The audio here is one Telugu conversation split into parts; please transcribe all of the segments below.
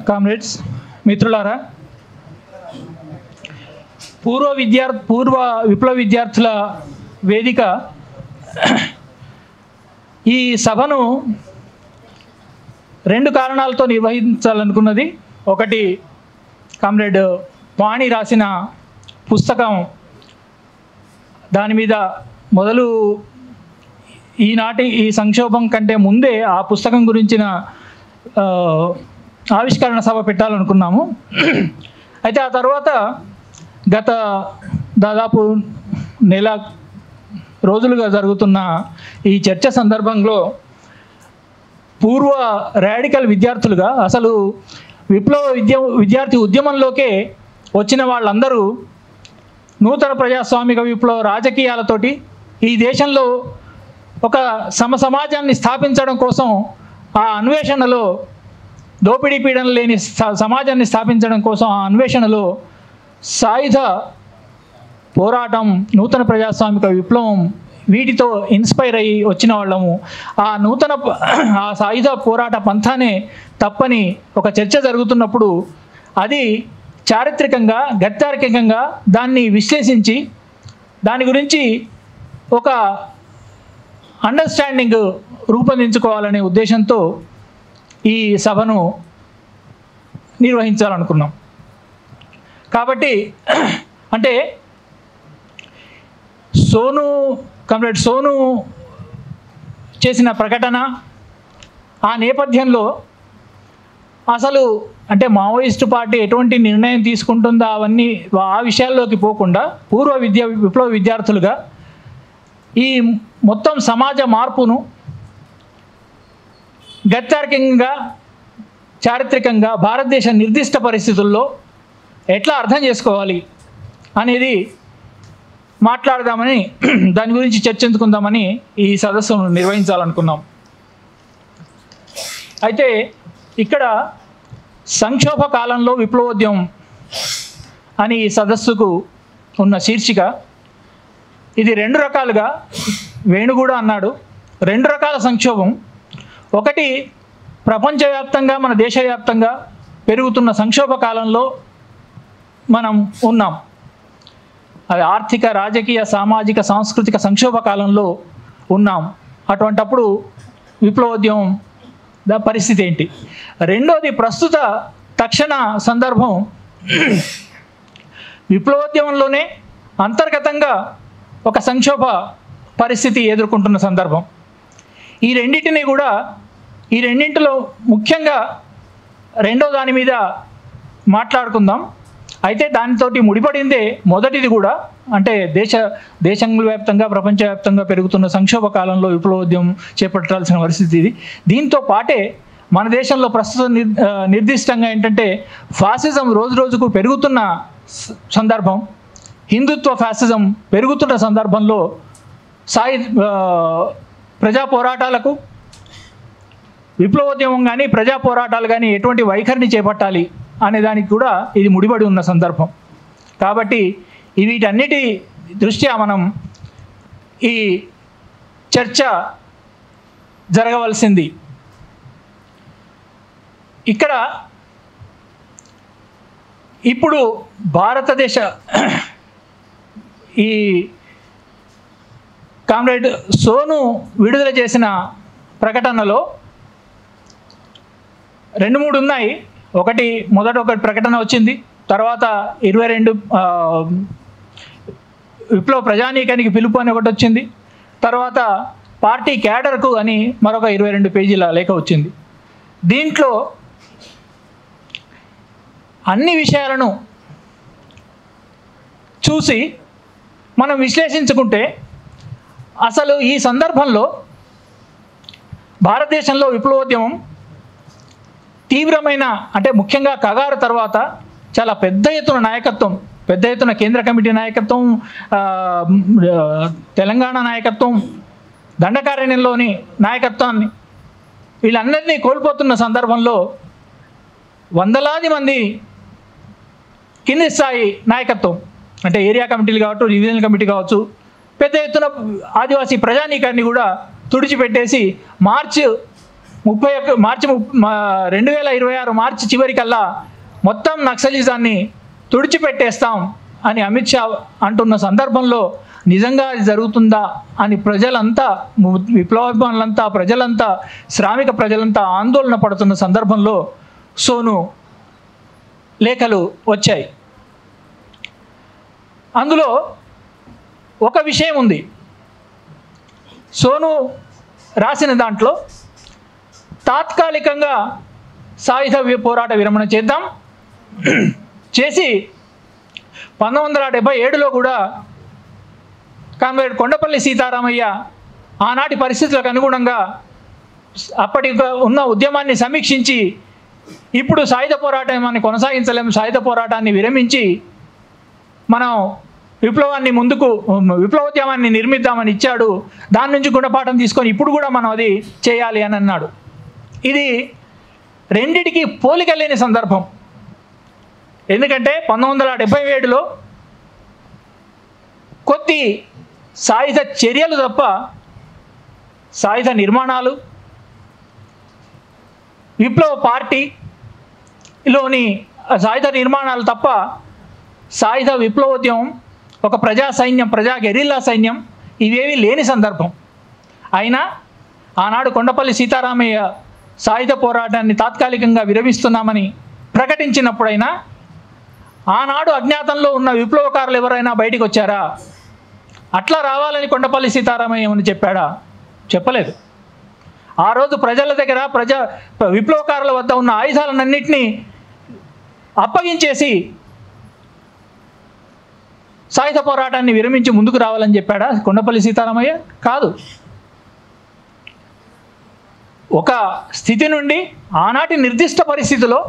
కామ్రేడ్స్, మిత్రులారా, పూర్వ విప్లవ విద్యార్థుల వేదిక ఈ సభను రెండు కారణాలతో నిర్వహించాలనుకున్నది. ఒకటి, కామ్రేడ్ వాణి రాసిన పుస్తకం, దాని మీద మొదలు ఈనాటి ఈ సంక్షోభం కంటే ముందే ఆ పుస్తకం గురించిన ఆవిష్కరణ సభ పెట్టాలనుకున్నాము. అయితే ఆ తర్వాత గత దాదాపు నెల రోజులుగా జరుగుతున్న ఈ చర్చ సందర్భంలో పూర్వ రాడికల్ విద్యార్థులుగా, అసలు విప్లవ విద్యార్థి ఉద్యమంలోకే వచ్చిన వాళ్ళందరూ నూతన ప్రజాస్వామిక విప్లవ రాజకీయాలతోటి ఈ దేశంలో ఒక సమాజాన్ని స్థాపించడం కోసం, ఆ అన్వేషణలో దోపిడీ పీడన లేని సమాజాన్ని స్థాపించడం కోసం ఆ అన్వేషణలో సాయుధ పోరాటం, నూతన ప్రజాస్వామిక విప్లవం, వీటితో ఇన్స్పైర్ అయ్యి వచ్చిన వాళ్ళము. ఆ సాయుధ పోరాట పంథానే తప్పని ఒక చర్చ జరుగుతున్నప్పుడు అది చారిత్రకంగా, గత్యార్కికంగా దాన్ని విశ్లేషించి దాని గురించి ఒక అండర్స్టాండింగ్ రూపొందించుకోవాలనే ఉద్దేశంతో ఈ సభను నిర్వహించాలనుకున్నాం. కాబట్టి అంటే కామ్రేడ్ సోను చేసిన ప్రకటన, ఆ నేపథ్యంలో అసలు అంటే మావోయిస్టు పార్టీ ఎటువంటి నిర్ణయం తీసుకుంటుందా అవన్నీ ఆ విషయాల్లోకి పోకుండా విప్లవ విద్యార్థులుగా ఈ మొత్తం సమాజ మార్పును గత్యార్కికంగా, చారిత్రకంగా భారతదేశ నిర్దిష్ట పరిస్థితుల్లో ఎట్లా అర్థం చేసుకోవాలి అనేది మాట్లాడదామని, దాని గురించి చర్చించుకుందామని ఈ సదస్సును నిర్వహించాలనుకున్నాం. అయితే ఇక్కడ సంక్షోభ కాలంలో విప్లవోద్యమం అని ఈ సదస్సుకు ఉన్న శీర్షిక. ఇది రెండు రకాలుగా, వేణు కూడా అన్నాడు, రెండు రకాల సంక్షోభం. ఒకటి, ప్రపంచవ్యాప్తంగా మన దేశవ్యాప్తంగా పెరుగుతున్న సంక్షోభ కాలంలో మనం ఉన్నాం. అది ఆర్థిక, రాజకీయ, సామాజిక, సాంస్కృతిక సంక్షోభ కాలంలో ఉన్నాం. అటువంటప్పుడు విప్లవోద్యమం పరిస్థితి ఏంటి? రెండోది, ప్రస్తుత తక్షణ సందర్భం, విప్లవోద్యమంలోనే అంతర్గతంగా ఒక సంక్షోభ పరిస్థితి ఎదుర్కొంటున్న సందర్భం. ఈ రెండింటిలో ముఖ్యంగా రెండో దాని మీద మాట్లాడుకుందాం. అయితే దానితోటి ముడిపడిందే మొదటిది కూడా, అంటే దేశవ్యాప్తంగా, ప్రపంచవ్యాప్తంగా పెరుగుతున్న సంక్షోభ కాలంలో విప్లవోద్యమం చేపట్టాల్సిన పరిస్థితి ఇది. దీంతో పాటే మన దేశంలో ప్రస్తుతం నిర్దిష్టంగా ఏంటంటే ఫాసిజం రోజు రోజుకు పెరుగుతున్న సందర్భం, హిందుత్వ ఫ్యాసిజం పెరుగుతున్న సందర్భంలో ప్రజా పోరాటాలకు, విప్లవోద్యమం కానీ ప్రజా పోరాటాలు కానీ ఎటువంటి వైఖరిని చేపట్టాలి అనే దానికి కూడా ఇది ముడిపడి ఉన్న సందర్భం. కాబట్టి వీటన్నిటి దృష్ట్యా మనం ఈ చర్చ జరగవలసింది. ఇక్కడ ఇప్పుడు భారతదేశ ఈ కామ్రేడ్ సోను విడుదల చేసిన ప్రకటనలో రెండు మూడు ఉన్నాయి. మొదట ఒక ప్రకటన వచ్చింది, తర్వాత 22 విప్లవ ప్రజానీకానికి పిలుపు అని ఒకటి వచ్చింది, తర్వాత పార్టీ క్యాడర్కు అని మరొక 22 పేజీల లేఖ వచ్చింది. దీంట్లో అన్ని విషయాలను చూసి మనం విశ్లేషించుకుంటే అసలు ఈ సందర్భంలో భారతదేశంలో విప్లవోద్యమం తీవ్రమైన, అంటే ముఖ్యంగా కగారు తర్వాత చాలా పెద్ద ఎత్తున నాయకత్వం, పెద్ద ఎత్తున కేంద్ర కమిటీ నాయకత్వం, తెలంగాణ నాయకత్వం, దండకారణ్యంలోని నాయకత్వాన్ని, వీళ్ళందరినీ కోల్పోతున్న సందర్భంలో వందలాది మంది కింది స్థాయి నాయకత్వం, అంటే ఏరియా కమిటీలు కావచ్చు, డివిజనల్ కమిటీ కావచ్చు, పెద్ద ఎత్తున ఆదివాసీ ప్రజానీకాన్ని కూడా తుడిచిపెట్టేసి మార్చి 2026 మార్చి చివరికల్లా మొత్తం నక్సలిజాన్ని తుడిచిపెట్టేస్తాం అని అమిత్ షా అంటున్న సందర్భంలో నిజంగా అది జరుగుతుందా అని ప్రజలంతా, విప్లవాభిమానులంతా, ప్రజలంతా, శ్రామిక ప్రజలంతా ఆందోళన పడుతున్న సందర్భంలో సోను లేఖలు వచ్చాయి. అందులో ఒక విషయం ఉంది. సోను రాసిన దాంట్లో తాత్కాలికంగా సాయుధ పోరాట విరమణ చేద్దాం చేసి 1977లో కూడా కామ్రేడ్ కొండపల్లి సీతారామయ్య ఆనాటి పరిస్థితులకు అనుగుణంగా అప్పటి ఉన్న ఉద్యమాన్ని సమీక్షించి ఇప్పుడు సాయుధ పోరాటాన్ని కొనసాగించలేము, సాయుధ పోరాటాన్ని విరమించి మనం విప్లవోద్యమాన్ని నిర్మిద్దామని ఇచ్చాడు. దాని నుంచి గుణపాఠం తీసుకొని ఇప్పుడు కూడా మనం అది చేయాలి అని అన్నాడు. ఇది రెండిటికి పోలిక లేని సందర్భం. ఎందుకంటే 1977లో కొద్ది సాయుధ చర్యలు తప్ప, సాయుధ నిర్మాణాలు, విప్లవ పార్టీలోని సాయుధ నిర్మాణాలు తప్ప సాయుధ విప్లవోద్యమం, ఒక ప్రజా సైన్యం, ప్రజా గెరిల్లా సైన్యం ఇవేవి లేని సందర్భం. అయినా ఆనాడు కొండపల్లి సీతారామయ్య సాయుధ పోరాటాన్ని తాత్కాలికంగా విరమిస్తున్నామని ప్రకటించినప్పుడైనా ఆనాడు అజ్ఞాతంలో ఉన్న విప్లవకారులు ఎవరైనా బయటికి వచ్చారా? అట్లా రావాలని కొండపల్లి సీతారామయ్య ఏమని చెప్పాడా? చెప్పలేదు. ఆ రోజు ప్రజల దగ్గర విప్లవకారుల వద్ద ఉన్న ఆయుధాలన్నింటినీ అప్పగించేసి సాయుధ పోరాటాన్ని విరమించి ముందుకు రావాలని చెప్పాడా కొండపల్లి సీతారామయ్య? కాదు. ఒక స్థితి నుండి ఆనాటి నిర్దిష్ట పరిస్థితిలో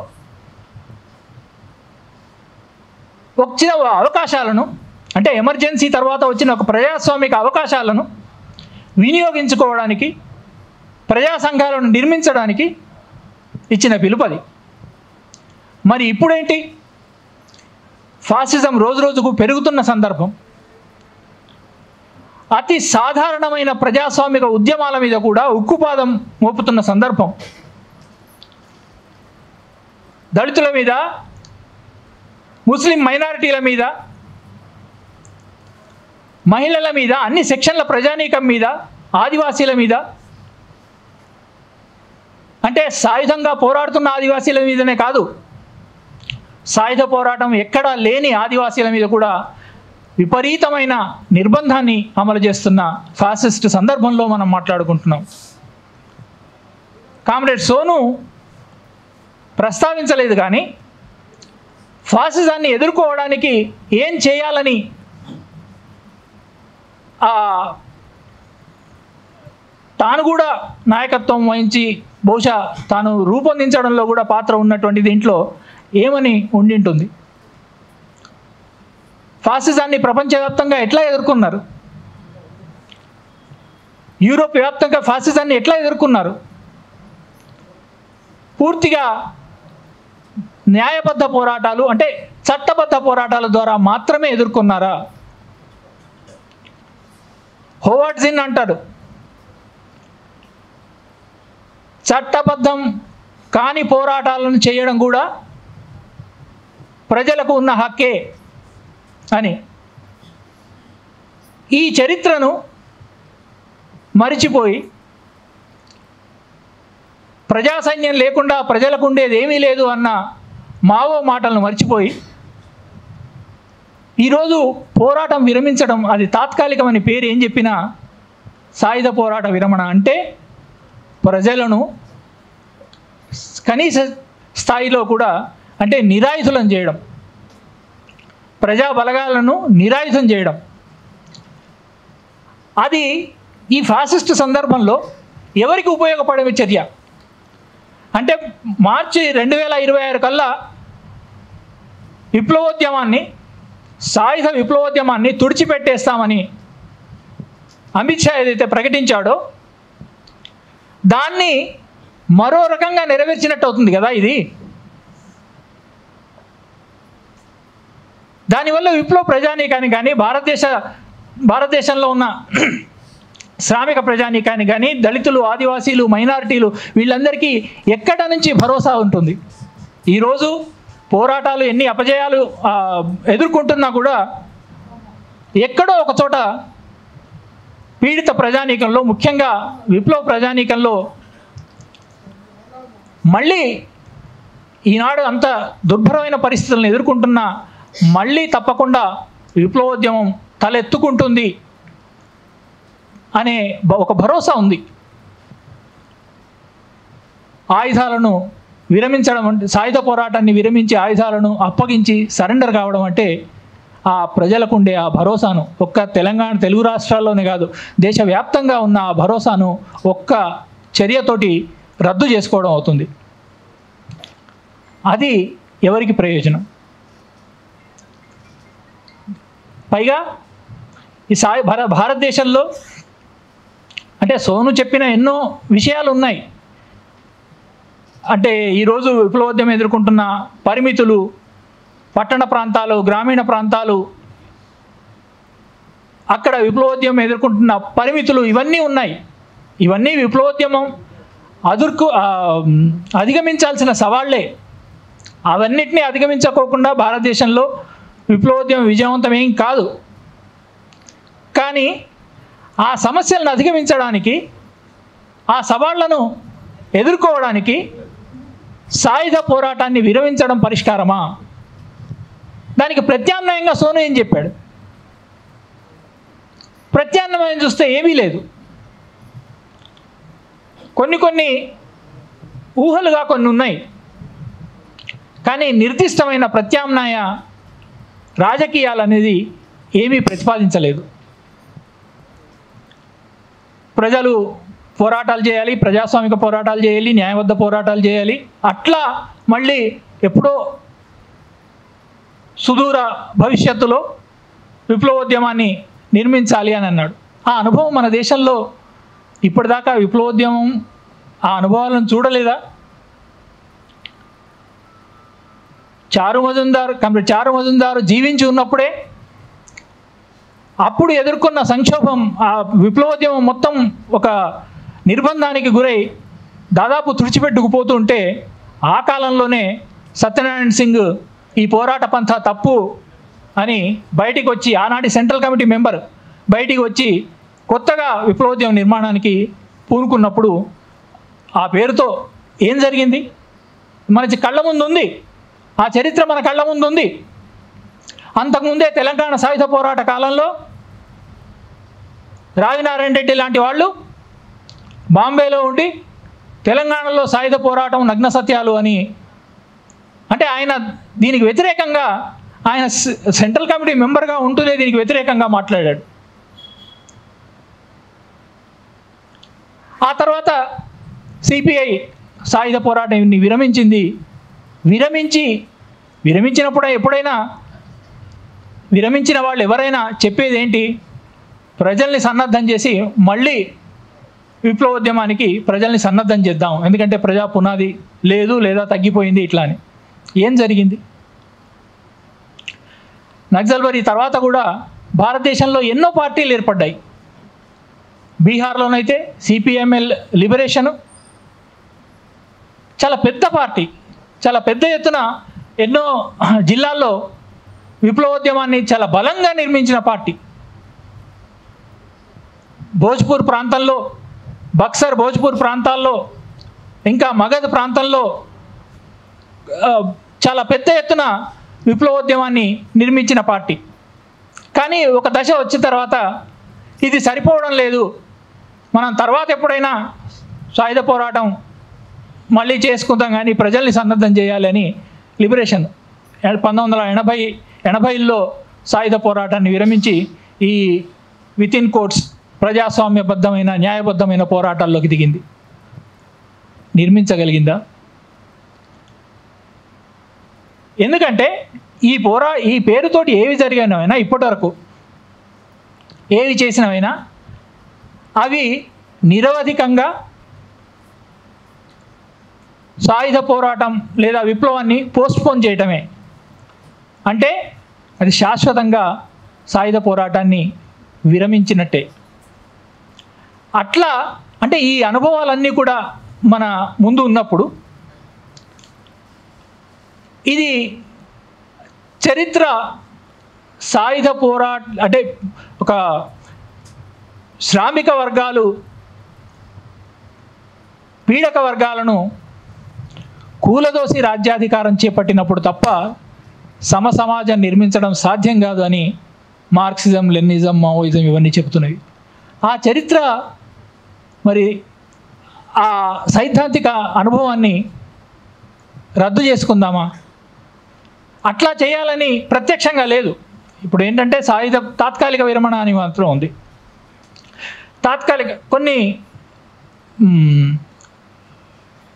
వచ్చిన అవకాశాలను, అంటే ఎమర్జెన్సీ తర్వాత వచ్చిన ఒక ప్రజాస్వామిక అవకాశాలను వినియోగించుకోవడానికి, ప్రజా సంఘాలను నిర్మించడానికి ఇచ్చిన పిలుపది. మరి ఇప్పుడేంటి? ఫాసిజం రోజు రోజుకు పెరుగుతున్న సందర్భం. అతి సాధారణమైన ప్రజాస్వామిక ఉద్యమాల మీద కూడా ఉక్కుపాదం మోపుతున్న సందర్భం. దళితుల మీద, ముస్లిం మైనారిటీల మీద, మహిళల మీద, అన్ని సెక్షన్ల ప్రజానీకం మీద, ఆదివాసీల మీద, అంటే సాయుధంగా పోరాడుతున్న ఆదివాసీల మీదనే కాదు, సాయుధ పోరాటం ఎక్కడా లేని ఆదివాసీల మీద కూడా విపరీతమైన నిర్బంధాన్ని అమలు చేస్తున్న ఫాసిస్ట్ సందర్భంలో మనం మాట్లాడుకుంటున్నాం. కామ్రేడ్ సోను ప్రస్తావించలేదు, కానీ ఫాసిజాన్ని ఎదుర్కోవడానికి ఏం చేయాలని తాను కూడా నాయకత్వం వహించి బహుశా తాను రూపొందించడంలో కూడా పాత్ర ఉన్నటువంటి దీంట్లో ఏమని ఉండింటుంది? ఫాసిజాన్ని ప్రపంచవ్యాప్తంగా ఎట్లా ఎదుర్కొన్నారు? యూరోప్ వ్యాప్తంగా ఫాసిజాన్ని ఎట్లా ఎదుర్కొన్నారు? పూర్తిగా న్యాయబద్ధ పోరాటాలు, అంటే చట్టబద్ధ పోరాటాల ద్వారా మాత్రమే ఎదుర్కొన్నారా? హోవార్డ్ జిన్ అంటాడు, చట్టబద్ధం కాని పోరాటాలను చేయడం కూడా ప్రజలకు ఉన్న హక్కే అని. ఈ చరిత్రను మరిచిపోయి ప్రజా సైన్యం లేకుండా ప్రజలకు ఉండేది ఏమీ లేదు అన్న మావో మాటలను మర్చిపోయి ఈరోజు పోరాటం విరమించడం, అది తాత్కాలికమని పేరు ఏం చెప్పినా సాయుధ పోరాట విరమణ అంటే ప్రజలను కనీస స్థాయిలో కూడా, అంటే నిరాయుధులను చేయడం, ప్రజా బలగాలను నిరాయుధం చేయడం. అది ఈ ఫాసిస్ట్ సందర్భంలో ఎవరికి ఉపయోగపడే చర్య? అంటే మార్చి 2026 కల్లా విప్లవోద్యమాన్ని, సాయుధ విప్లవోద్యమాన్ని తుడిచిపెట్టేస్తామని అమిత్ షా ఏదైతే ప్రకటించాడో దాన్ని మరో రకంగా నెరవేర్చినట్టు అవుతుంది కదా ఇది. దానివల్ల విప్లవ ప్రజానీకానికి కానీ భారతదేశంలో ఉన్న శ్రామిక ప్రజానీకాన్ని కానీ, దళితులు, ఆదివాసీలు, మైనారిటీలు వీళ్ళందరికీ ఎక్కడ నుంచి భరోసా ఉంటుంది? ఈరోజు పోరాటాలు ఎన్ని అపజయాలు ఎదుర్కొంటున్నా కూడా ఎక్కడో ఒక చోట పీడిత ప్రజానీకంలో, ముఖ్యంగా విప్లవ ప్రజానీకంలో మళ్ళీ ఈనాడు అంత దుర్భరమైన పరిస్థితులను ఎదుర్కొంటున్నా మళ్ళీ తప్పకుండా విప్లవోద్యమం తలెత్తుకుంటుంది అనే ఒక భరోసా ఉంది. ఆయుధాలను విరమించడం అంటే, సాయుధ పోరాటాన్ని విరమించి ఆయుధాలను అప్పగించి సరెండర్ కావడం అంటే ఆ ప్రజలకు ఉండే ఆ భరోసాను, ఒక్క తెలంగాణ, తెలుగు రాష్ట్రాల్లోనే కాదు దేశవ్యాప్తంగా ఉన్న ఆ భరోసాను ఒక్క చర్యతోటి రద్దు చేసుకోవడం అవుతుంది. అది ఎవరికి ప్రయోజనం? పైగా ఈ భారతదేశంలో అంటే సోను చెప్పిన ఎన్నో విషయాలు ఉన్నాయి. అంటే ఈరోజు విప్లవోద్యమం ఎదుర్కొంటున్న పరిమితులు, పట్టణ ప్రాంతాలు, గ్రామీణ ప్రాంతాలు, అక్కడ విప్లవోద్యమం ఎదుర్కొంటున్న పరిమితులు ఇవన్నీ ఉన్నాయి. ఇవన్నీ విప్లవోద్యమం అధిగమించాల్సిన సవాళ్లే. అవన్నిటినీ అధిగమించుకోకుండా భారతదేశంలో విప్లవోద్యమం విజయవంతం ఏం కాదు. కానీ ఆ సమస్యలను అధిగమించడానికి, ఆ సవాళ్లను ఎదుర్కోవడానికి సాయుధ పోరాటాన్ని విరమించడం పరిష్కారమా? దానికి ప్రత్యామ్నాయంగా సోను ఏం చెప్పాడు? ప్రత్యామ్నాయం చూస్తే ఏమీ లేదు. కొన్ని ఊహలుగా కొన్ని ఉన్నాయి, కానీ నిర్దిష్టమైన ప్రత్యామ్నాయ రాజకీయాలు అనేది ఏమీ ప్రతిపాదించలేదు. ప్రజలు పోరాటాలు చేయాలి, ప్రజాస్వామిక పోరాటాలు చేయాలి, న్యాయబద్ధ పోరాటాలు చేయాలి, అట్లా మళ్ళీ ఎప్పుడో సుదూర భవిష్యత్తులో విప్లవోద్యమాన్ని నిర్మించాలి అని అన్నాడు. ఆ అనుభవం మన దేశంలో ఇప్పటిదాకా విప్లవోద్యమం ఆ అనుభవాలను చూడలేదా? చారు మజుందారు జీవించి ఉన్నప్పుడే అప్పుడు ఎదుర్కొన్న సంక్షోభం, ఆ విప్లవోద్యమం మొత్తం ఒక నిర్బంధానికి గురై దాదాపు తుడిచిపెట్టుకుపోతుంటే ఆ కాలంలోనే సత్యనారాయణ సింగ్ ఈ పోరాట పంథా తప్పు అని బయటికి వచ్చి, ఆనాటి సెంట్రల్ కమిటీ మెంబర్ బయటికి వచ్చి కొత్తగా విప్లవోద్యమ నిర్మాణానికి పూనుకున్నప్పుడు ఆ పేరుతో ఏం జరిగింది మన కళ్ళ ముందు ఉంది. ఆ చరిత్ర మన కళ్ళ ముందు ఉంది. అంతకుముందే తెలంగాణ సాయుధ పోరాట కాలంలో రావినారాయణ రెడ్డి లాంటి వాళ్ళు బాంబేలో ఉండి తెలంగాణలో సాయుధ పోరాటం నగ్న సత్యాలు అని, అంటే ఆయన దీనికి వ్యతిరేకంగా, ఆయన సెంట్రల్ కమిటీ మెంబర్గా ఉంటూనే దీనికి వ్యతిరేకంగా మాట్లాడాడు. ఆ తర్వాత సిపిఐ సాయుధ పోరాటాన్ని విరమించినప్పుడు ఎప్పుడైనా విరమించిన వాళ్ళు ఎవరైనా చెప్పేది ఏంటి? ప్రజల్ని సన్నద్ధం చేసి మళ్ళీ విప్లవోద్యమానికి ప్రజల్ని సన్నద్ధం చేద్దాం, ఎందుకంటే ప్రజా పునాది లేదు లేదా తగ్గిపోయింది ఇట్లా అని. ఏం జరిగింది? నక్సల్బరీ తర్వాత కూడా భారతదేశంలో ఎన్నో పార్టీలు ఏర్పడ్డాయి. బీహార్లోనైతే సిపిఎంఎల్ లిబరేషను చాలా పెద్ద పార్టీ, చాలా పెద్ద ఎత్తున ఎన్నో జిల్లాల్లో విప్లవోద్యమాన్ని చాలా బలంగా నిర్మించిన పార్టీ. భోజ్పూర్ ప్రాంతంలో, బక్సర్ భోజ్పూర్ ప్రాంతాల్లో, ఇంకా మగధ్ ప్రాంతంలో చాలా పెద్ద ఎత్తున విప్లవోద్యమాన్ని నిర్మించిన పార్టీ. కానీ ఒక దశ వచ్చిన తర్వాత ఇది సరిపోవడం లేదు, మనం తర్వాత ఎప్పుడైనా సాయుధ పోరాటం మళ్ళీ చేసుకుందాం కానీ ప్రజల్ని సన్నద్ధం చేయాలని లిబరేషన్ 1980లో సాయుధ పోరాటాన్ని విరమించి ఈ వితిన్ కోర్ట్స్ ప్రజాస్వామ్యబద్ధమైన న్యాయబద్ధమైన పోరాటాల్లోకి దిగింది. నిర్మించగలిగిందా? ఎందుకంటే ఈ పేరుతోటి ఏవి జరిగినవైనా, ఇప్పటి వరకు ఏవి చేసినవైనా అవి నిరవధికంగా సాయుధ పోరాటం లేదా విప్లవాన్ని పోస్ట్పోన్ చేయటమే. అంటే అది శాశ్వతంగా సాయుధ పోరాటాన్ని విరమించినట్టే. అట్లా అంటే ఈ అనుభవాలన్నీ కూడా మన ముందు ఉన్నప్పుడు ఇది చరిత్ర సాయుధ అంటే ఒక శ్రామిక వర్గాలు పీడక వర్గాలను కూలదోసి రాజ్యాధికారం చేపట్టినప్పుడు తప్ప సమాజం నిర్మించడం సాధ్యం కాదు అని మార్క్సిజం, లెనినిజం, మావోయిజం ఇవన్నీ చెబుతున్నవి. ఆ చరిత్ర మరి ఆ సైద్ధాంతిక అనుభవాన్ని రద్దు చేసుకుందామా? అట్లా చేయాలని ప్రత్యక్షంగా లేదు. ఇప్పుడు ఏంటంటే తాత్కాలిక విరమణ అని మాత్రం ఉంది. తాత్కాలిక కొన్ని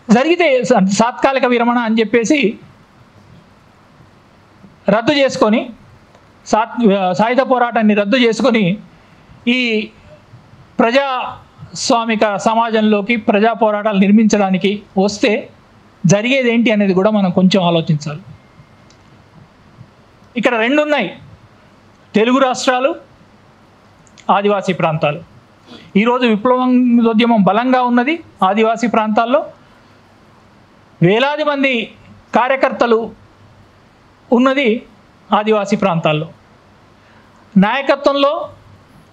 జరిగితే తాత్కాలిక విరమణ అని చెప్పేసి రద్దు చేసుకొని సాయుధ పోరాటాన్ని రద్దు చేసుకొని ఈ ప్రజాస్వామిక సమాజంలోకి ప్రజా పోరాటాలు నిర్మించడానికి వస్తే జరిగేది ఏంటి అనేది కూడా మనం కొంచెం ఆలోచించాలి. ఇక్కడ రెండు ఉన్నాయి, తెలుగు రాష్ట్రాలు, ఆదివాసీ ప్రాంతాలు. ఈరోజు విప్లవోద్యమం బలంగా ఉన్నది ఆదివాసీ ప్రాంతాల్లో. వేలాది మంది కార్యకర్తలు ఉన్నది ఆదివాసీ ప్రాంతాల్లో. నాయకత్వంలో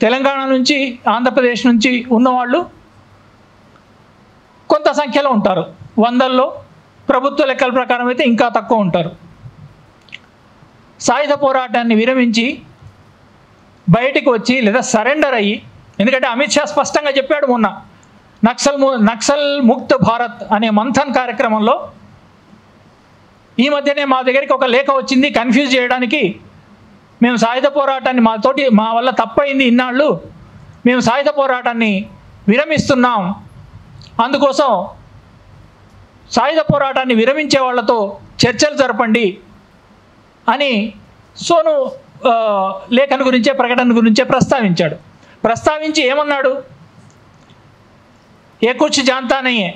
తెలంగాణ నుంచి, ఆంధ్రప్రదేశ్ నుంచి ఉన్నవాళ్ళు కొంత సంఖ్యలో ఉంటారు, వందల్లో. ప్రభుత్వ లెక్కల ప్రకారం అయితే ఇంకా తక్కువ ఉంటారు. సాయుధ పోరాటాన్ని విరమించి బయటికి వచ్చి లేదా సరెండర్ అయ్యి, ఎందుకంటే అమిత్ షా స్పష్టంగా చెప్పాడు మొన్న నక్సల్ ముక్త్ భారత్ అనే మంథన్ కార్యక్రమంలో. ఈ మధ్యనే మా దగ్గరికి ఒక లేఖ వచ్చింది కన్ఫ్యూజ్ చేయడానికి. మేము సాయుధ పోరాటాన్ని మా వల్ల తప్పైంది ఇన్నాళ్ళు, మేము సాయుధ పోరాటాన్ని విరమిస్తున్నాం, అందుకోసం సాయుధ పోరాటాన్ని విరమించే వాళ్ళతో చర్చలు జరపండి అని సోను లేఖను గురించే, ప్రకటన గురించే ప్రస్తావించాడు. ప్రస్తావించి ఏమన్నాడు? ఏ కుచ్ జాంతా నయ్యే,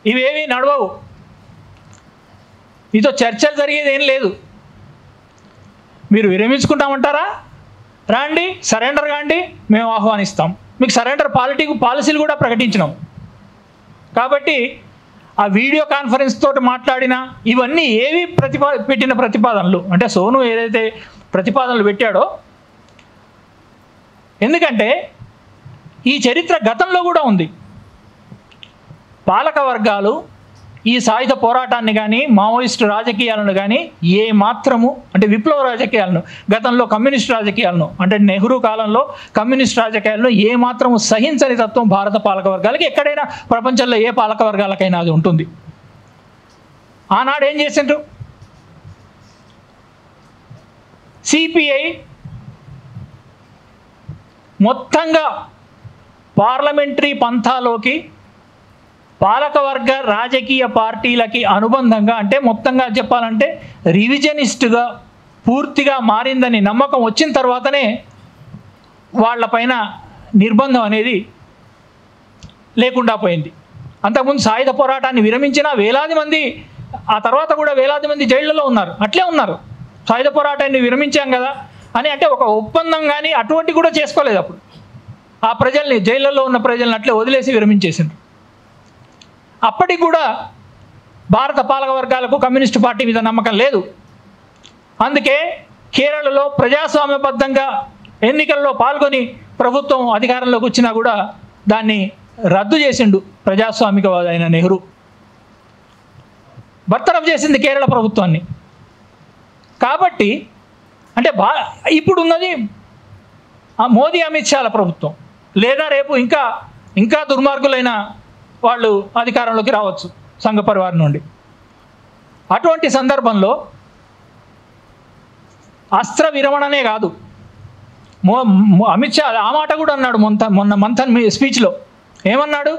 ఇవేవి నడవవు, మీతో చర్చలు జరిగేది ఏం లేదు, మీరు విరమించుకుంటామంటారా, రాండి, సరెండర్ కాండి, మేము ఆహ్వానిస్తాం, మీకు సరెండర్ పాలసీలు కూడా ప్రకటించినాం. కాబట్టి ఆ వీడియో కాన్ఫరెన్స్ తోటి మాట్లాడిన ఇవన్నీ ఏవి పెట్టిన ప్రతిపాదనలు అంటే సోను ఏదైతే ప్రతిపాదనలు పెట్టాడో, ఎందుకంటే ఈ చరిత్ర గతంలో కూడా ఉంది. పాలక వర్గాలు ఈ సాయుధ పోరాటాన్ని కానీ, మావోయిస్టు రాజకీయాలను కానీ ఏ మాత్రము, అంటే విప్లవ రాజకీయాలను, గతంలో కమ్యూనిస్ట్ రాజకీయాలను, అంటే నెహ్రూ కాలంలో కమ్యూనిస్ట్ రాజకీయాలను ఏ మాత్రము సహించని తత్వం భారత పాలక వర్గాలకి, ఎక్కడైనా ప్రపంచంలో ఏ పాలక వర్గాలకైనా అది ఉంటుంది. ఆనాడు ఏం చేసిండ్రు? సిపిఐ మొత్తంగా పార్లమెంటరీ పంథాలోకి పాలకవర్గ రాజకీయ పార్టీలకి అనుబంధంగా, అంటే మొత్తంగా చెప్పాలంటే రివిజనిస్టుగా పూర్తిగా మారిందని నమ్మకం వచ్చిన తర్వాతనే వాళ్ళపైన నిర్బంధం అనేది లేకుండా పోయింది. అంతకుముందు సాయుధ పోరాటాన్ని విరమించిన వేలాది మంది, ఆ తర్వాత కూడా వేలాది మంది జైళ్లలో ఉన్నారు, అట్లే ఉన్నారు. సాయుధ పోరాటాన్ని విరమించాం కదా అని అంటే ఒక ఒప్పందం కానీ అటువంటి కూడా చేసుకోలేదు. అప్పుడు ఆ ప్రజల్ని, జైళ్ళల్లో ఉన్న ప్రజల్ని అట్లే వదిలేసి విరమించేసిండ్రు. అప్పటికి కూడా భారత పాలక వర్గాలకు కమ్యూనిస్టు పార్టీ మీద నమ్మకం లేదు. అందుకే కేరళలో ప్రజాస్వామ్యబద్ధంగా ఎన్నికల్లో పాల్గొని ప్రభుత్వం అధికారంలోకి వచ్చినా కూడా దాన్ని రద్దు చేసిండు ప్రజాస్వామికవాది అయిన నెహ్రూ. బర్తరఫ్ చేసింది కేరళ ప్రభుత్వాన్ని. కాబట్టి అంటే ఇప్పుడున్నది మోదీ, అమిత్ షాల ప్రభుత్వం, లేదా రేపు ఇంకా దుర్మార్గులైన వాళ్ళు అధికారంలోకి రావచ్చు సంఘ పరివారం నుండి. అటువంటి సందర్భంలో అస్త్ర విరమణనే కాదు, అమిత్ షా ఆ మాట కూడా అన్నాడు మొన్న మంథన్ స్పీచ్లో. ఏమన్నాడు?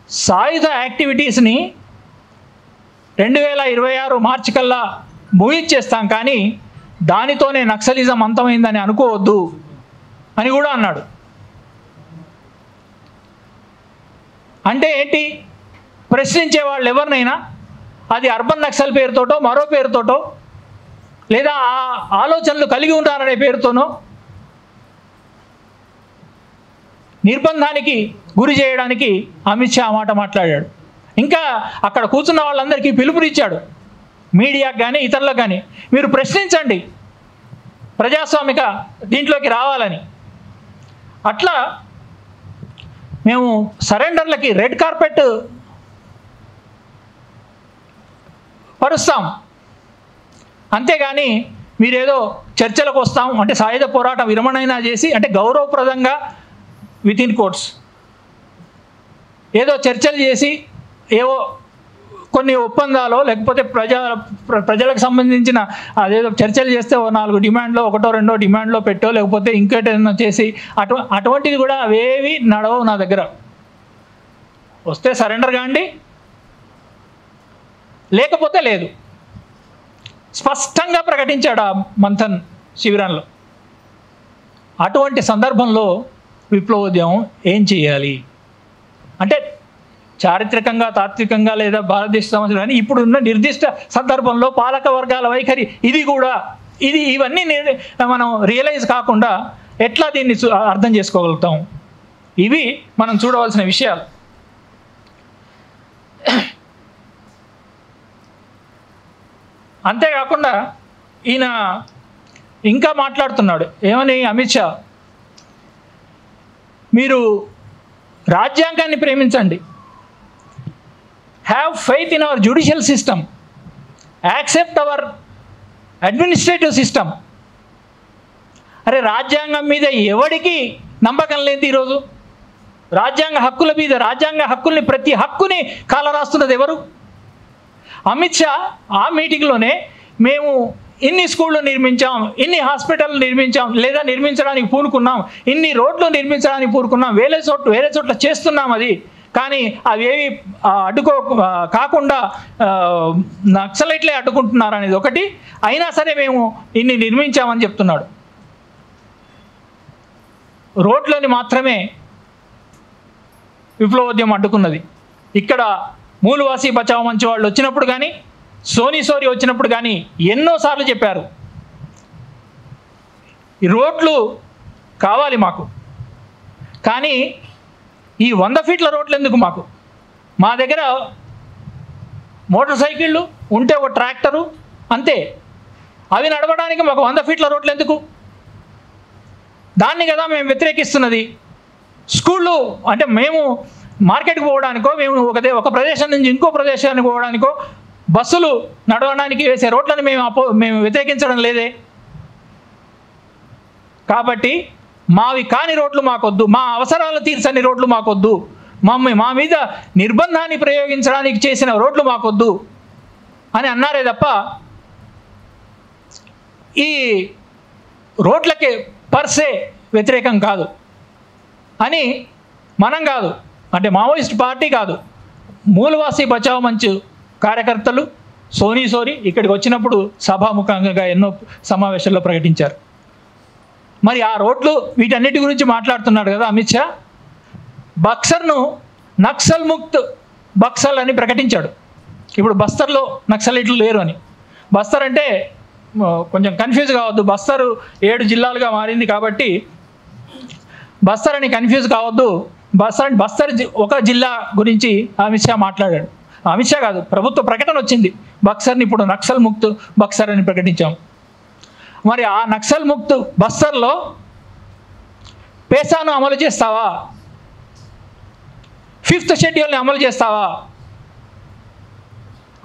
సాయుధ యాక్టివిటీస్ని 2026 మార్చి కల్లా ముగించేస్తాం, కానీ దానితోనే నక్సలిజం అంతమైందని అనుకోవద్దు అని కూడా అన్నాడు. అంటే ఏంటి? ప్రశ్నించే వాళ్ళు ఎవరినైనా అది అర్బన్ నక్సల్ పేరుతోటో, మరో పేరుతోటో, లేదా ఆ ఆలోచనలు కలిగి ఉంటారనే పేరుతోనో నిర్బంధానికి గురి చేయడానికి అమిత్ షా మాట మాట్లాడాడు. ఇంకా అక్కడ కూర్చున్న వాళ్ళందరికీ పిలుపునిచ్చాడు, మీడియాకు కానీ ఇతరులకు కానీ, మీరు ప్రశ్నించండి, ప్రజాస్వామిక దీంట్లోకి రావాలని. అట్లా మేము సరెండర్లకి రెడ్ కార్పెట్ పరుస్తాం, అంతేగాని మీరేదో చర్చలకు వస్తాం అంటే సాయుధ పోరాట విరమణైనా చేసి అంటే గౌరవప్రదంగా విత్ ఇన్ కోర్ట్స్ ఏదో చర్చలు చేసి ఏవో కొన్ని ఒప్పందాలు లేకపోతే ప్రజలకు సంబంధించిన అదేదో చర్చలు చేస్తే ఓ 4 డిమాండ్లో 1 2 డిమాండ్లో పెట్టో లేకపోతే ఇంకేటైనా చేసి అటువంటిది కూడా అవేవి నడవవు నా దగ్గర. వస్తే సరెండర్ కాండి, లేకపోతే లేదు. స్పష్టంగా ప్రకటించాడు ఆ మంథన్ శిబిరంలో. అటువంటి సందర్భంలో విప్లవోద్యమం ఏం చేయాలి అంటే చారిత్రకంగా తాత్వికంగా లేదా భారతదేశ సమస్యలు కానీ ఇప్పుడున్న నిర్దిష్ట సందర్భంలో పాలక వర్గాల వైఖరి ఇవన్నీ మనం రియలైజ్ కాకుండా ఎట్లా దీన్ని అర్థం చేసుకోగలుగుతాం? ఇవి మనం చూడవలసిన విషయాలు. అంతేకాకుండా ఈయన ఇంకా మాట్లాడుతున్నాడు ఏమని, అమిత్ షా మీరు రాజ్యాంగాన్ని ప్రేమించండి, have faith in our judicial system, accept our administrative system. అరే రాజ్యాంగం మీద ఎవడికి నమ్మకం లేదు ఈరోజు? రాజ్యాంగ హక్కుల మీద, రాజ్యాంగ హక్కుల్ని ప్రతి హక్కుని కాలరాస్తున్నది ఎవరు? అమిత్ షా ఆ మీటింగ్లోనే మేము ఇన్ని స్కూళ్ళు నిర్మించాం, ఇన్ని హాస్పిటల్ నిర్మించాం లేదా నిర్మించడానికి పూనుకున్నాం, ఇన్ని రోడ్లు నిర్మించడానికి పూనుకున్నాం, వేరే చోట్ల చేస్తున్నాం, అది కానీ అవేవి కాకుండా నక్సలైట్లే అడ్డుకుంటున్నారు అనేది ఒకటి. అయినా సరే మేము ఇన్ని నిర్మించామని చెప్తున్నాడు. రోడ్లని మాత్రమే విప్లవోద్యమం అడ్డుకున్నది. ఇక్కడ మూలవాసి బచావ్ మంచి వాళ్ళు వచ్చినప్పుడు కానీ సోనీ సోరీ వచ్చినప్పుడు కానీ ఎన్నోసార్లు చెప్పారు, ఈ రోడ్లు కావాలి మాకు, కానీ ఈ 100 ఫీట్ల రోడ్లు ఎందుకు మాకు? మా దగ్గర మోటార్ సైకిళ్ళు ఉంటే ఒక ట్రాక్టరు అంతే, అవి నడవడానికి మాకు 100 ఫీట్ల రోడ్లు ఎందుకు? దాన్ని కదా మేము వ్యతిరేకిస్తున్నది. స్కూళ్ళు అంటే మేము మార్కెట్కి పోవడానికో, మేము ఒక ప్రదేశం నుంచి ఇంకో ప్రదేశానికి పోవడానికో, బస్సులు నడవడానికి వేసే రోడ్లను మేము వ్యతిరేకించడం లేదే. కాబట్టి మావి కాని రోడ్లు మాకొద్దు, మా అవసరాలు తీర్చని రోడ్లు మాకొద్దు, మా మీద నిర్బంధాన్ని ప్రయోగించడానికి చేసిన రోడ్లు మాకొద్దు అని అన్నారే తప్ప ఈ రోడ్లకి పర్సే వ్యతిరేకం కాదు అని మనం కాదు, అంటే మావోయిస్ట్ పార్టీ కాదు, మూలవాసి బచావ్ మంచ్ కార్యకర్తలు సోనీ సోరీ ఇక్కడికి వచ్చినప్పుడు సభాముఖంగా ఎన్నో సమావేశాల్లో ప్రకటించారు. మరి ఆ రోడ్లు వీటన్నిటి గురించి మాట్లాడుతున్నాడు కదా అమిత్ షా. బక్సర్ను నక్సల్ ముక్త్ బక్సల్ అని ప్రకటించాడు. ఇప్పుడు బస్తర్లో నక్సలైట్లు లేరు అని. బస్తర్ అంటే కొంచెం కన్ఫ్యూజ్ కావద్దు, బస్తరు 7 జిల్లాలుగా మారింది కాబట్టి బస్తర్ అని కన్ఫ్యూజ్ కావద్దు. బస్తర్ ఒక జిల్లా గురించి అమిత్ షా మాట్లాడాడు. అమిత్ షా కాదు, ప్రభుత్వ ప్రకటన వచ్చింది, బక్సర్ని ఇప్పుడు నక్సల్ ముక్త్ బక్సర్ అని ప్రకటించాం. మరి ఆ నక్సల్ ముక్త్ బస్తర్లో పేసాను అమలు చేస్తావా? 5th షెడ్యూల్ని అమలు చేస్తావా?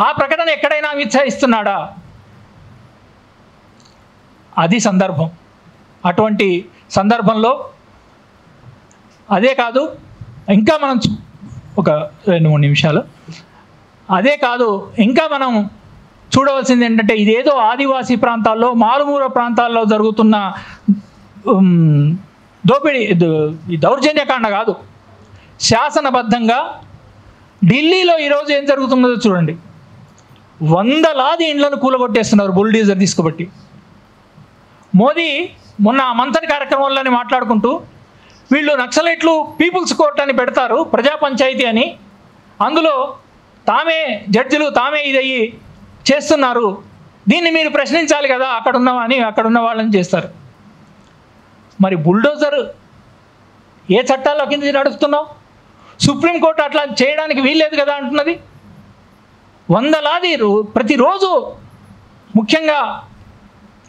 ఆ ప్రకటన ఎక్కడైనా అమిత్ షా ఇస్తున్నాడా? అది సందర్భం. అటువంటి సందర్భంలో అదే కాదు, ఇంకా మనం ఒక 2-3 నిమిషాలు, అదే కాదు ఇంకా మనం చూడవలసింది ఏంటంటే ఇదేదో ఆదివాసీ ప్రాంతాల్లో మారుమూల ప్రాంతాల్లో జరుగుతున్న దోపిడీ దౌర్జన్యకాండ కాదు. శాసనబద్ధంగా ఢిల్లీలో ఈరోజు ఏం జరుగుతున్నదో చూడండి. 100లాది ఇండ్లను కూలగొట్టేస్తున్నారు బుల్డీజర్ తీసుకుబట్టి. మోదీ మొన్న మంథన్ కార్యక్రమంలోనే మాట్లాడుకుంటూ వీళ్ళు నక్సలైట్లు పీపుల్స్ కోర్ట్ అని పెడతారు, ప్రజా పంచాయతీ అని, అందులో తామే జడ్జిలు తామే ఇదయ్యి చేస్తున్నారు, దీన్ని మీరు ప్రశ్నించాలి కదా అక్కడున్న వాళ్ళని చేస్తారు. మరి బుల్డోజర్ ఏ చట్టాల్లో కింద నడుపుతున్నావు? సుప్రీంకోర్టు అట్లా చేయడానికి వీల్లేదు కదా అంటున్నది. వందలాది ప్రతిరోజు ముఖ్యంగా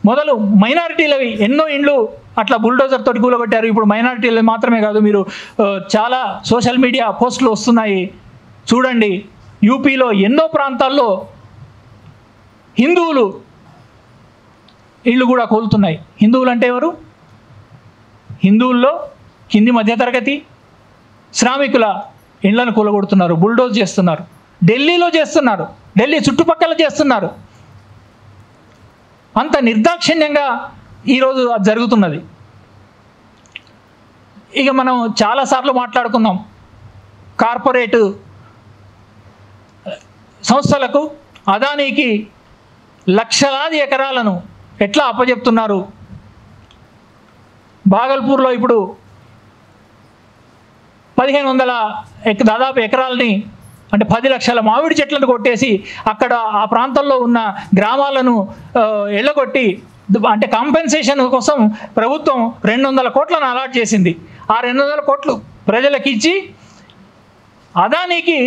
మొదలు మైనారిటీలవి ఎన్నో ఇండ్లు అట్లా బుల్డోజర్ తోటి కూలగొట్టారు. ఇప్పుడు మైనారిటీలు మాత్రమే కాదు, మీరు చాలా సోషల్ మీడియా పోస్టులు వస్తున్నాయి చూడండి. యూపీలో ఎన్నో ప్రాంతాల్లో హిందువులు ఇళ్ళు కూడా కూలుతున్నాయి. హిందువులు అంటే ఎవరు? హిందువుల్లో కింది మధ్యతరగతి శ్రామికుల ఇళ్లను కూలగొడుతున్నారు, బుల్డోజ్ చేస్తున్నారు. ఢిల్లీలో చేస్తున్నారు, ఢిల్లీ చుట్టుపక్కల చేస్తున్నారు. అంత నిర్దాక్షిణ్యంగా ఈరోజు అది జరుగుతున్నది. ఇక మనం చాలాసార్లు మాట్లాడుకున్నాం, కార్పొరేటు సంస్థలకు అదానీకి లక్షలాది ఎకరాలను ఎట్లా అప్పజెప్తున్నారు. భాగల్పూర్లో ఇప్పుడు 1500 దాదాపు ఎకరాలని అంటే 10 లక్షల మామిడి చెట్లను కొట్టేసి అక్కడ ఆ ప్రాంతంలో ఉన్న గ్రామాలను ఎళ్ళగొట్టి అంటే కాంపెన్సేషన్ కోసం ప్రభుత్వం 200 కోట్లను అలాట్ చేసింది. ఆ 200 కోట్లు ప్రజలకు ఇచ్చి అదానీకి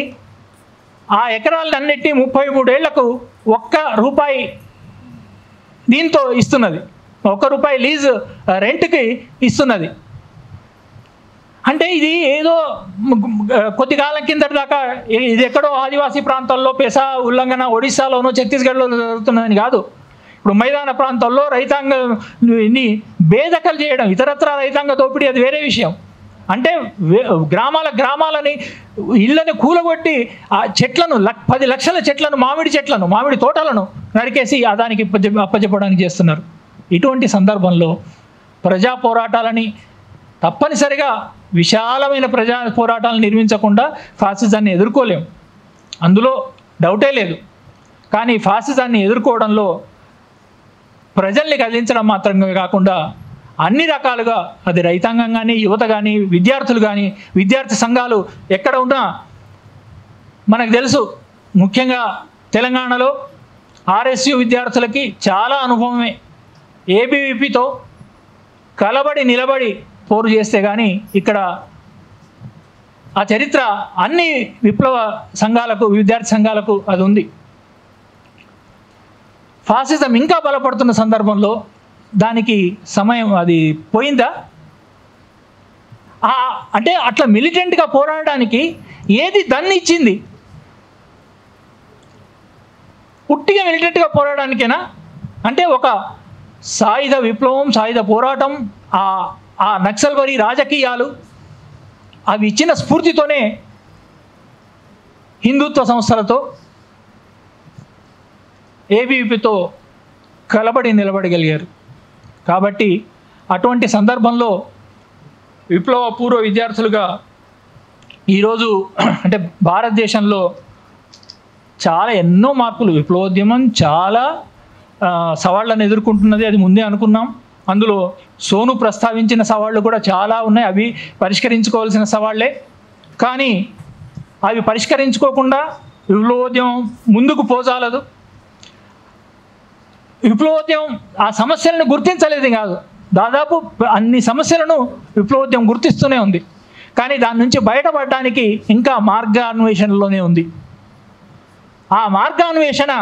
ఆ ఎకరాలన్నిటి 33 ఏళ్లకు ₹1 దీంతో ఇస్తున్నది, ₹1 లీజ్ రెంట్కి ఇస్తున్నది. అంటే ఇది ఏదో కొద్ది కాలం కిందటి దాకా ఇది ఎక్కడో ఆదివాసీ ప్రాంతాల్లో పెసా ఉల్లంఘన ఒడిశాలోనో ఛత్తీస్గఢ్లో జరుగుతున్నదని కాదు. ఇప్పుడు మైదాన ప్రాంతాల్లో రైతాంగాన్ని బేదఖలు చేయడం, ఇతరత్ర రైతాంగ దోపిడీ అది వేరే విషయం. అంటే గ్రామాలని ఇళ్ళని కూలగొట్టి ఆ చెట్లను 10 లక్షల చెట్లను మామిడి తోటలను నరికేసి అదానికి అప్పచెప్పడానికి చేస్తున్నారు. ఇటువంటి సందర్భంలో ప్రజా పోరాటాలని తప్పనిసరిగా విశాలమైన ప్రజా పోరాటాలను నిర్మించకుండా ఫాసిజాన్ని ఎదుర్కోలేం, అందులో డౌటే లేదు. కానీ ఫాసిజాన్ని ఎదుర్కోవడంలో ప్రజల్ని కదిలించడం మాత్రమే కాకుండా అన్ని రకాలుగా అది రైతాంగం కానీ, యువత కానీ, విద్యార్థులు కానీ, విద్యార్థి సంఘాలు ఎక్కడ ఉన్నా మనకు తెలుసు. ముఖ్యంగా తెలంగాణలో ఆర్ఎస్యు విద్యార్థులకి చాలా అనుభవమే. ఏబీవీపీతో నిలబడి పోరు చేస్తే కానీ ఇక్కడ ఆ చరిత్ర అన్ని విప్లవ సంఘాలకు, విద్యార్థి సంఘాలకు అది ఉంది. ఫాసిజం ఇంకా బలపడుతున్న సందర్భంలో దానికి సమయం అది పోయిందా? అంటే అట్లా మిలిటెంట్గా పోరాడడానికి ఏది దాన్ని ఇచ్చింది? ఉట్టిగా మిలిటెంట్గా పోరాడడానికేనా? అంటే ఒక సాయుధ విప్లవం, సాయుధ పోరాటం, ఆ నక్సల్బరీ రాజకీయాలు అవి ఇచ్చిన స్ఫూర్తితోనే హిందుత్వ సంస్థలతో ఏబీవీపీతో నిలబడగలిగారు. కాబట్టి అటువంటి సందర్భంలో విప్లవ పూర్వ విద్యార్థులుగా ఈరోజు అంటే భారతదేశంలో చాలా ఎన్నో మార్పులు, విప్లవోద్యమం చాలా సవాళ్ళను ఎదుర్కొంటున్నది. అది ముందే అనుకున్నాం. అందులో సోను ప్రస్తావించిన సవాళ్ళు కూడా చాలా ఉన్నాయి, అవి పరిష్కరించుకోవాల్సిన సవాళ్లే. కానీ అవి పరిష్కరించుకోకుండా విప్లవోద్యమం ముందుకు పోజాలదు. విప్లవోద్యమం ఆ సమస్యలను గుర్తించలేదు కాదు, దాదాపు అన్ని సమస్యలను విప్లవోద్యమం గుర్తిస్తూనే ఉంది. కానీ దాని నుంచి బయటపడడానికి ఇంకా మార్గాన్వేషణలోనే ఉంది. ఆ మార్గాన్వేషణలో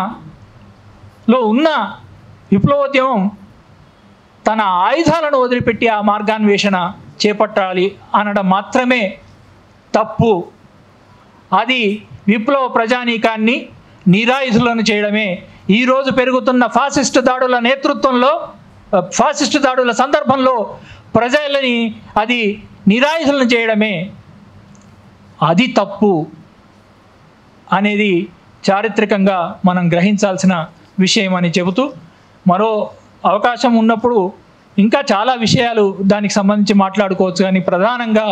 ఉన్న విప్లవోద్యమం తన ఆయుధాలను వదిలిపెట్టి ఆ మార్గాన్వేషణ చేపట్టాలి అనడం మాత్రమే తప్పు. అది విప్లవ ప్రజానీకాన్ని నిరాయుధులను చేయడమే. ఈరోజు పెరుగుతున్న ఫాసిస్టు దాడుల నేతృత్వంలో, ఫాసిస్టు దాడుల సందర్భంలో ప్రజలని అది నిరాయుధులను చేయడమే, అది తప్పు అనేది చారిత్రకంగా మనం గ్రహించాల్సిన విషయం అని చెబుతూ, మరో అవకాశం ఉన్నప్పుడు ఇంకా చాలా విషయాలు దానికి సంబంధించి మాట్లాడుకోవచ్చు. కానీ ప్రధానంగా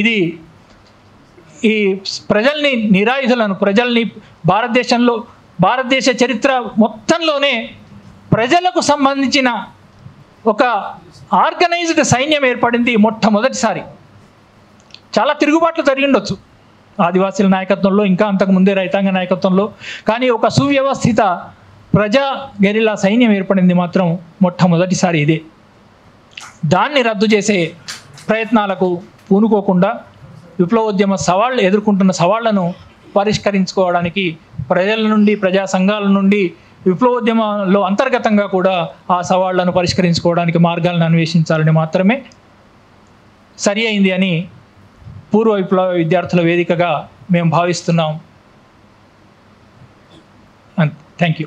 ఇది ఈ ప్రజల్ని నిరాయుధులను, ప్రజల్ని భారతదేశ చరిత్ర మొత్తంలోనే ప్రజలకు సంబంధించిన ఒక ఆర్గనైజ్డ్ సైన్యం ఏర్పడింది మొట్టమొదటిసారి. చాలా తిరుగుబాట్లు జరిగిండొచ్చు ఆదివాసీల నాయకత్వంలో, ఇంకా అంతకుముందే రైతాంగ నాయకత్వంలో. కానీ ఒక సువ్యవస్థిత ప్రజా గెరిల్లా సైన్యం ఏర్పడింది మాత్రం మొట్టమొదటిసారి ఇదే. దాన్ని రద్దు చేసే ప్రయత్నాలకు పూనుకోకుండా విప్లవోద్యమ సవాళ్ళు ఎదుర్కొంటున్న సవాళ్లను పరిష్కరించుకోవడానికి ప్రజల నుండి, ప్రజా సంఘాల నుండి, విప్లవోద్యమంలో అంతర్గతంగా కూడా ఆ సవాళ్లను పరిష్కరించుకోవడానికి మార్గాలను అన్వేషించాలని మాత్రమే సరి అయింది అని పూర్వ విప్లవ విద్యార్థుల వేదికగా మేము భావిస్తున్నాం. Thank you.